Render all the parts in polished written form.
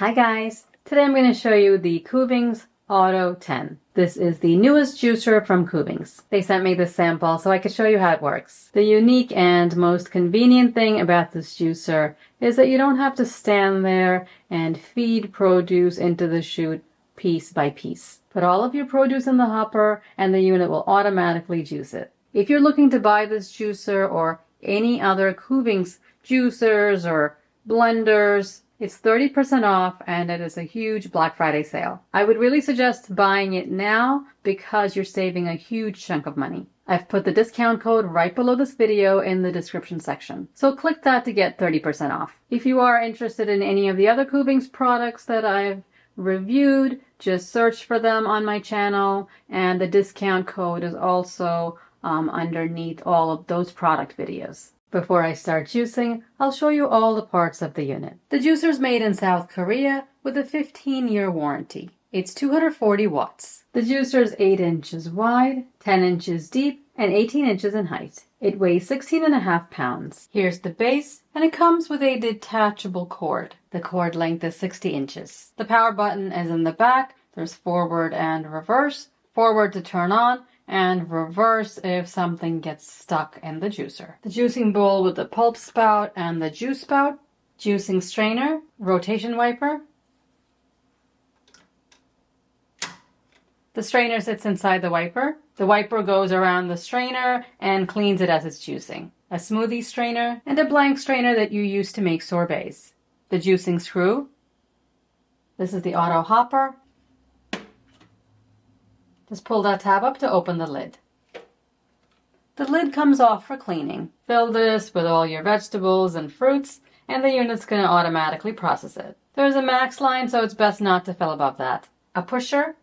Hi guys! Today I'm going to show you the Kuvings Auto10. This is the newest juicer from Kuvings. They sent me this sample so I could show you how it works. The unique and most convenient thing about this juicer is that you don't have to stand there and feed produce into the chute piece by piece. Put all of your produce in the hopper and the unit will automatically juice it. If you're looking to buy this juicer or any other Kuvings juicers or blenders, it's 30% off and it is a huge Black Friday sale. I would really suggest buying it now because you're saving a huge chunk of money. I've put the discount code right below this video in the description section. So click that to get 30% off. If you are interested in any of the other Kuvings products that I've reviewed, just search for them on my channel, and the discount code is also underneath all of those product videos. Before I start juicing, I'll show you all the parts of the unit. The juicer's made in South Korea with a 15-year warranty. It's 240 watts. The juicer is 8 inches wide, 10 inches deep, and 18 inches in height. It weighs 16.5 pounds. Here's the base, and it comes with a detachable cord. The cord length is 60 inches. The power button is in the back. There's forward and reverse. Forward to turn on, and reverse if something gets stuck in the juicer. The juicing bowl with the pulp spout and the juice spout, juicing strainer, rotation wiper. The strainer sits inside the wiper. The wiper goes around the strainer and cleans it as it's juicing. A smoothie strainer and a blank strainer that you use to make sorbets. The juicing screw. This is the auto hopper. Just pull that tab up to open the lid. The lid comes off for cleaning. Fill this with all your vegetables and fruits, and the unit's going to automatically process it. There's a max line, so it's best not to fill above that. A pusher,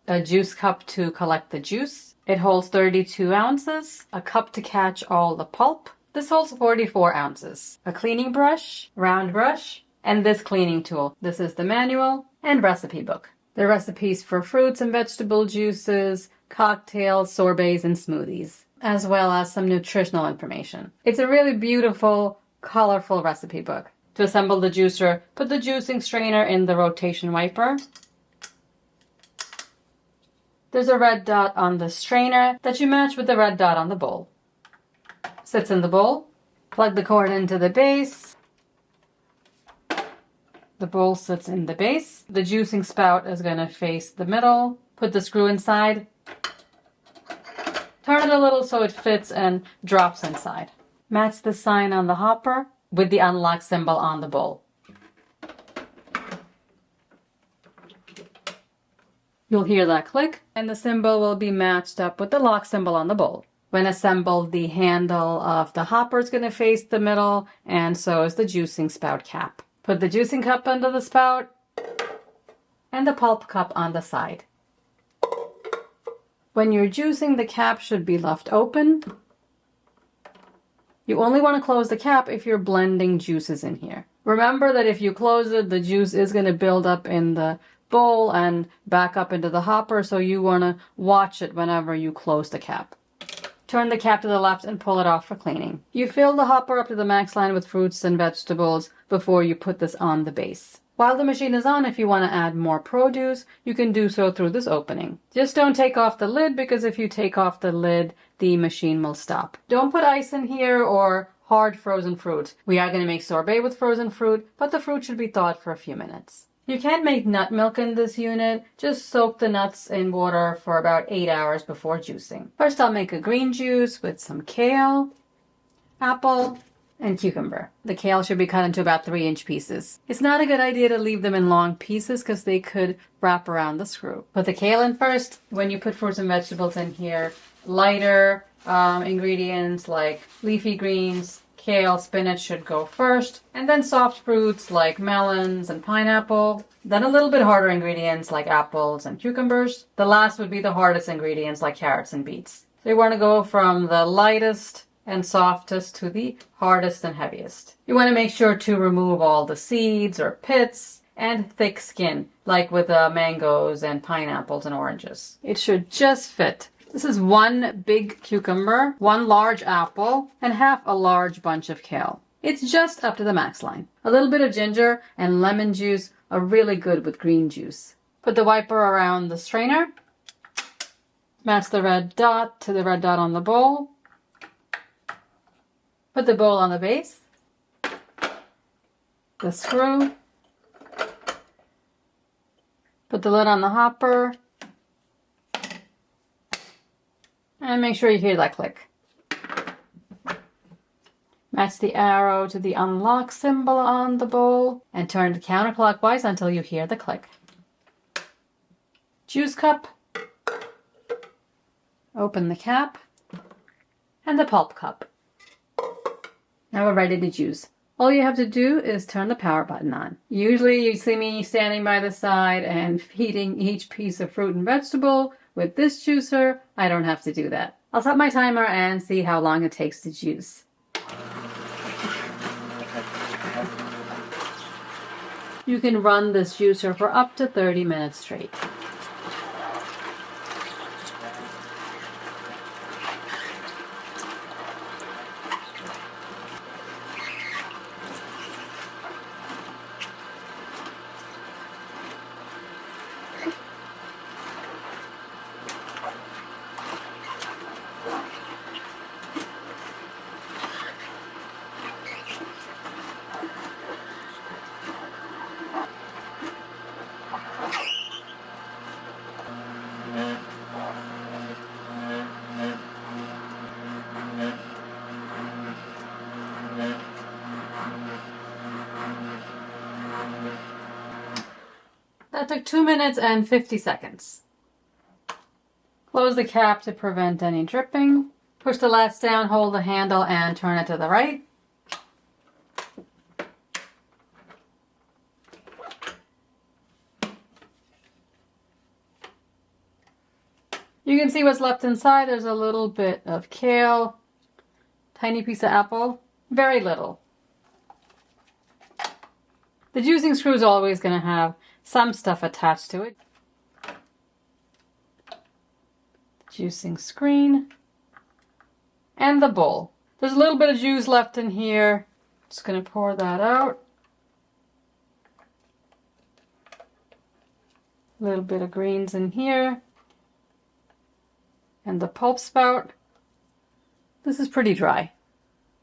a juice cup to collect the juice. It holds 32 ounces. A cup to catch all the pulp. This holds 44 ounces. A cleaning brush, round brush, and this cleaning tool. This is the manual and recipe book. The recipes for fruits and vegetable juices, cocktails, sorbets, and smoothies, as well as some nutritional information. It's a really beautiful, colorful recipe book. To assemble the juicer, put the juicing strainer in the rotation wiper. There's a red dot on the strainer that you match with the red dot on the bowl. Sits in the bowl. Plug the cord into the base. The bowl sits in the base. The juicing spout is going to face the middle. Put the screw inside. Turn it a little so it fits and drops inside. Match the sign on the hopper with the unlock symbol on the bowl. You'll hear that click, and the symbol will be matched up with the lock symbol on the bowl. When assembled, the handle of the hopper is going to face the middle, and so is the juicing spout cap. Put the juicing cup under the spout and the pulp cup on the side. When you're juicing, the cap should be left open. You only want to close the cap if you're blending juices in here. Remember that if you close it, the juice is going to build up in the bowl and back up into the hopper, so you want to watch it whenever you close the cap. Turn the cap to the left and pull it off for cleaning. You fill the hopper up to the max line with fruits and vegetables before you put this on the base. While the machine is on, if you want to add more produce, you can do so through this opening. Just don't take off the lid, because if you take off the lid, the machine will stop. Don't put ice in here or hard frozen fruit. We are going to make sorbet with frozen fruit, but the fruit should be thawed for a few minutes. You can't make nut milk in this unit. Just soak the nuts in water for about 8 hours before juicing. First, I'll make a green juice with some kale, apple, and cucumber. The kale should be cut into about 3-inch pieces. It's not a good idea to leave them in long pieces because they could wrap around the screw. Put the kale in first. When you put fruits and vegetables in here, lighter ingredients like leafy greens, kale, spinach should go first, and then soft fruits like melons and pineapple. Then a little bit harder ingredients like apples and cucumbers. The last would be the hardest ingredients like carrots and beets. So you want to go from the lightest and softest to the hardest and heaviest. You want to make sure to remove all the seeds or pits and thick skin, like with mangoes and pineapples and oranges. It should just fit. This is 1 big cucumber, 1 large apple, and half a large bunch of kale. It's just up to the max line. A little bit of ginger and lemon juice are really good with green juice. Put the wiper around the strainer. Match the red dot to the red dot on the bowl. Put the bowl on the base. The screw. Put the lid on the hopper. And make sure you hear that click. Match the arrow to the unlock symbol on the bowl and turn it counterclockwise until you hear the click. Juice cup. Open the cap. And the pulp cup. Now we're ready to juice. All you have to do is turn the power button on. Usually you see me standing by the side and heating each piece of fruit and vegetable. With this juicer, I don't have to do that. I'll set my timer and see how long it takes to juice. You can run this juicer for up to 30 minutes straight. That took 2 minutes and 50 seconds. Close the cap to prevent any dripping. Push the latch down, hold the handle, and turn it to the right. You can see what's left inside. There's a little bit of kale, tiny piece of apple, very little. The juicing screw is always going to have some stuff attached to it. Juicing screen. And the bowl. There's a little bit of juice left in here. Just going to pour that out. A little bit of greens in here. And the pulp spout. This is pretty dry.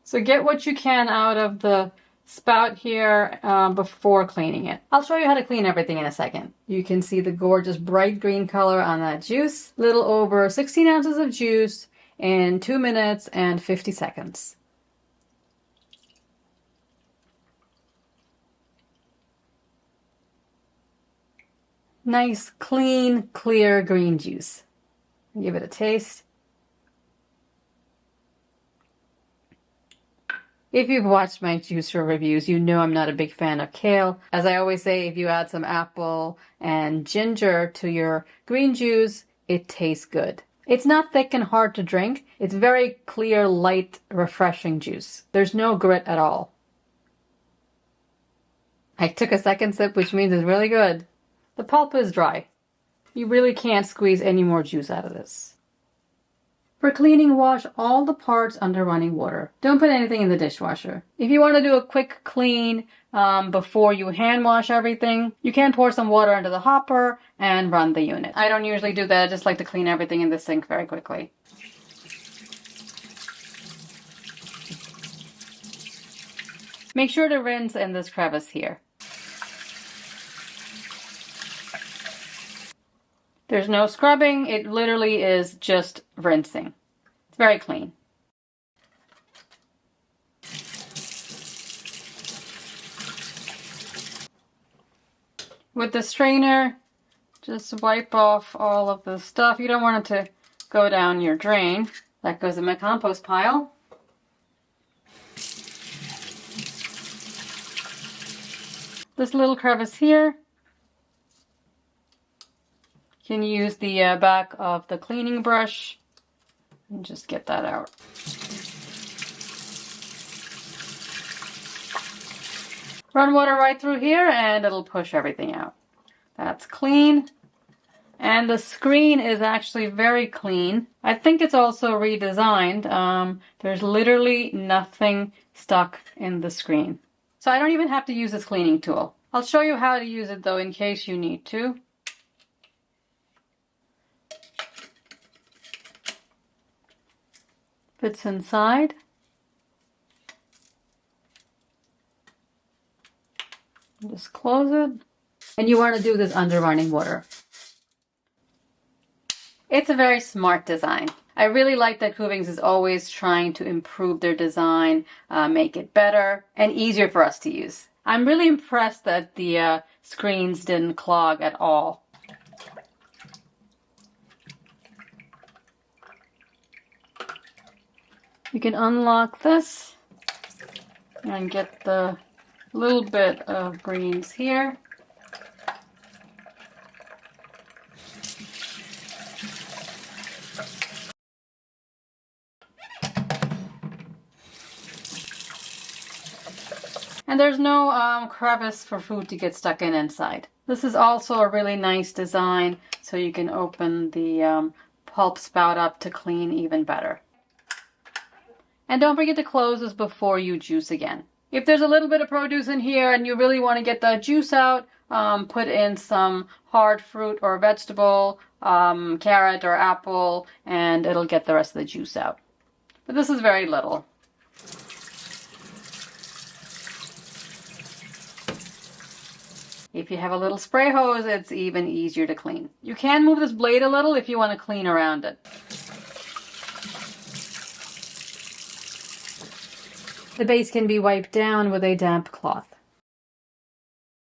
So get what you can out of the spout here before cleaning it. I'll show you how to clean everything in a second. You can see the gorgeous bright green color on that juice. Little over 16 ounces of juice in 2 minutes and 50 seconds. Nice, clean, clear green juice. Give it a taste. If you've watched my juicer reviews, you know I'm not a big fan of kale. As I always say, if you add some apple and ginger to your green juice, it tastes good. It's not thick and hard to drink. It's very clear, light, refreshing juice. There's no grit at all. I took a second sip, which means it's really good. The pulp is dry. You really can't squeeze any more juice out of this. For cleaning, wash all the parts under running water. Don't put anything in the dishwasher. If you want to do a quick clean before you hand wash everything, you can pour some water into the hopper and run the unit. I don't usually do that. I just like to clean everything in the sink very quickly. Make sure to rinse in this crevice here. There's no scrubbing, it literally is just rinsing. It's very clean. With the strainer, just wipe off all of the stuff. You don't want it to go down your drain. That goes in my compost pile. This little crevice here. You can use the back of the cleaning brush and just get that out. Run water right through here and it'll push everything out. That's clean. And the screen is actually very clean. I think it's also redesigned. There's literally nothing stuck in the screen. So I don't even have to use this cleaning tool. I'll show you how to use it though in case you need to. Fits inside. Just close it. And you want to do this under running water. It's a very smart design. I really like that Kuvings is always trying to improve their design, make it better and easier for us to use. I'm really impressed that the screens didn't clog at all. You can unlock this and get the little bit of greens here. And there's no crevice for food to get stuck in inside. This is also a really nice design, so you can open the pulp spout up to clean even better. And don't forget to close this before you juice again. If there's a little bit of produce in here and you really want to get that juice out, put in some hard fruit or vegetable, carrot or apple, and it'll get the rest of the juice out. But this is very little. If you have a little spray hose, it's even easier to clean. You can move this blade a little if you want to clean around it. The base can be wiped down with a damp cloth.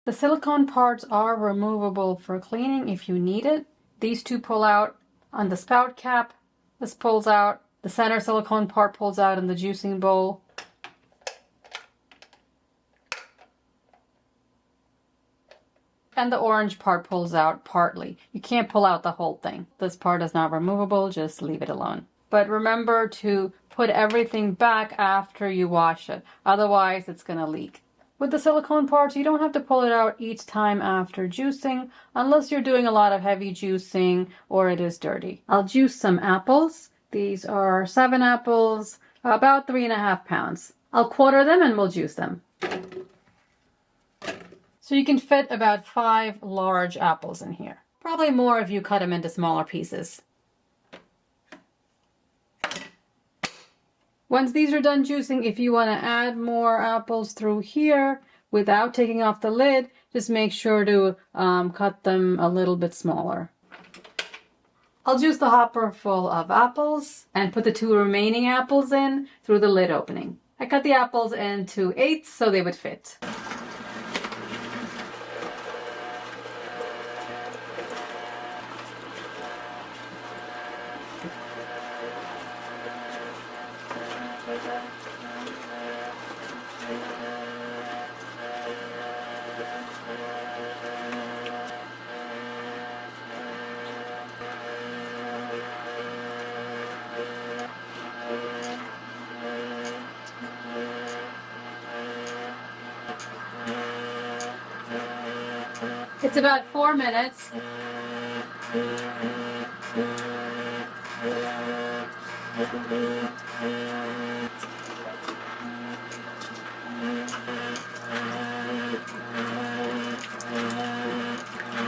The silicone parts are removable for cleaning if you need it. These two pull out on the spout cap. This pulls out. The center silicone part pulls out in the juicing bowl. And the orange part pulls out partly. You can't pull out the whole thing. This part is not removable, just leave it alone. But remember to put everything back after you wash it, otherwise it's going to leak. With the silicone parts, you don't have to pull it out each time after juicing, unless you're doing a lot of heavy juicing or it is dirty. I'll juice some apples. These are 7 apples, about 3.5 pounds. I'll quarter them and we'll juice them. So you can fit about 5 large apples in here. Probably more if you cut them into smaller pieces. Once these are done juicing, if you want to add more apples through here without taking off the lid, just make sure to cut them a little bit smaller. I'll juice the hopper full of apples and put the 2 remaining apples in through the lid opening. I cut the apples into 8ths so they would fit. It's about 4 minutes.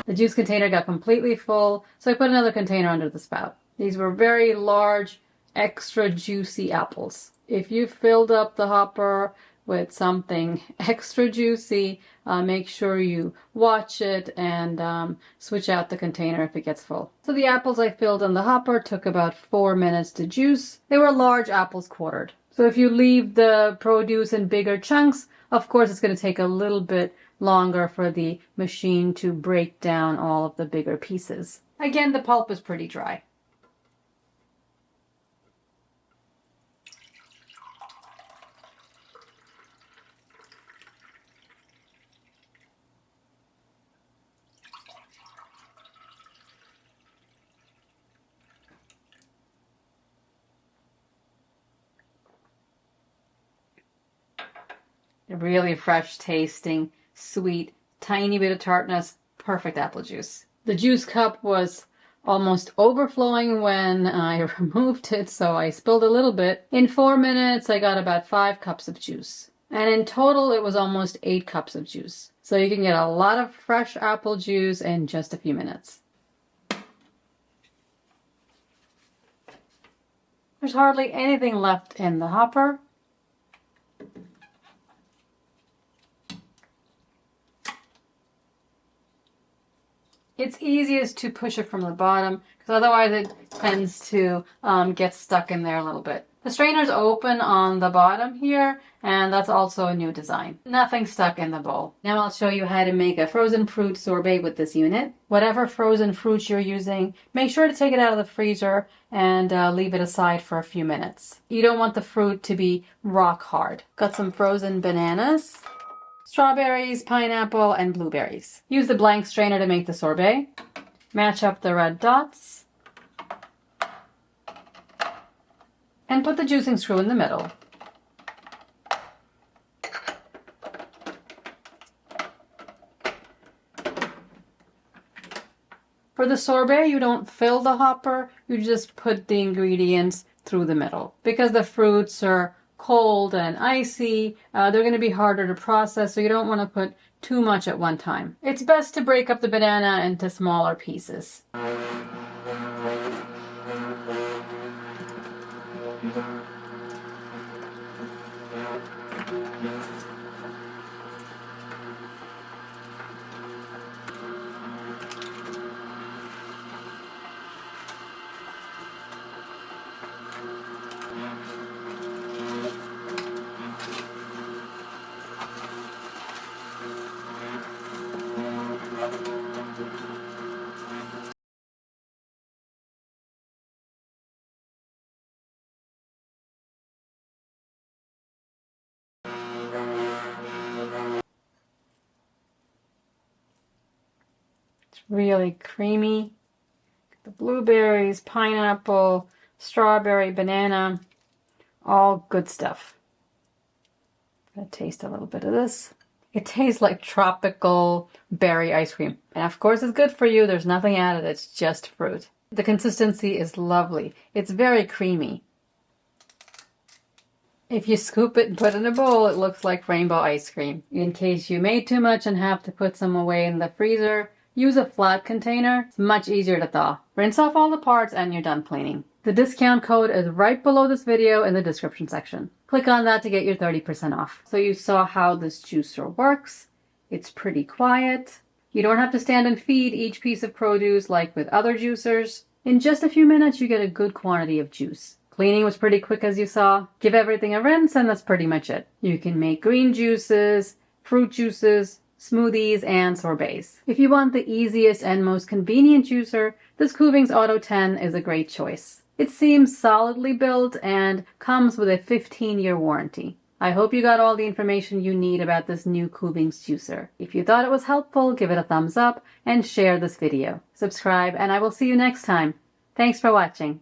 The juice container got completely full, so I put another container under the spout. These were very large, extra juicy apples. If you filled up the hopper with something extra juicy, make sure you watch it and switch out the container if it gets full. So the apples I filled in the hopper took about 4 minutes to juice. They were large apples quartered. So if you leave the produce in bigger chunks, of course it's going to take a little bit longer for the machine to break down all of the bigger pieces. Again, the pulp is pretty dry. Really fresh tasting, sweet, tiny bit of tartness, perfect apple juice. The juice cup was almost overflowing when I removed it, so I spilled a little bit. In 4 minutes, I got about 5 cups of juice. And in total, it was almost 8 cups of juice. So you can get a lot of fresh apple juice in just a few minutes. There's hardly anything left in the hopper. It's easiest to push it from the bottom because otherwise it tends to get stuck in there a little bit. The strainer's open on the bottom here, and that's also a new design. Nothing stuck in the bowl. Now I'll show you how to make a frozen fruit sorbet with this unit. Whatever frozen fruit you're using, make sure to take it out of the freezer and leave it aside for a few minutes. You don't want the fruit to be rock hard. Got some frozen bananas, strawberries, pineapple, and blueberries. Use the blank strainer to make the sorbet. Match up the red dots. And put the juicing screw in the middle. For the sorbet, you don't fill the hopper, you just put the ingredients through the middle. Because the fruits are cold and icy, they're going to be harder to process, so you don't want to put too much at one time. It's best to break up the banana into smaller pieces. It's really creamy. The blueberries, pineapple, strawberry, banana, all good stuff. I'm gonna taste a little bit of this. It tastes like tropical berry ice cream. And of course it's good for you. There's nothing added. It's just fruit. The consistency is lovely. It's very creamy. If you scoop it and put it in a bowl, it looks like rainbow ice cream. In case you made too much and have to put some away in the freezer, use a flat container. It's much easier to thaw. Rinse off all the parts and you're done cleaning. The discount code is right below this video in the description section. Click on that to get your 30% off. So you saw how this juicer works. It's pretty quiet. You don't have to stand and feed each piece of produce like with other juicers. In just a few minutes, you get a good quantity of juice. Cleaning was pretty quick as you saw. Give everything a rinse and that's pretty much it. You can make green juices, fruit juices, smoothies, and sorbets. If you want the easiest and most convenient juicer, this Kuvings Auto10 is a great choice. It seems solidly built and comes with a 15-year warranty. I hope you got all the information you need about this new Kuvings juicer. If you thought it was helpful, give it a thumbs up and share this video. Subscribe and I will see you next time. Thanks for watching.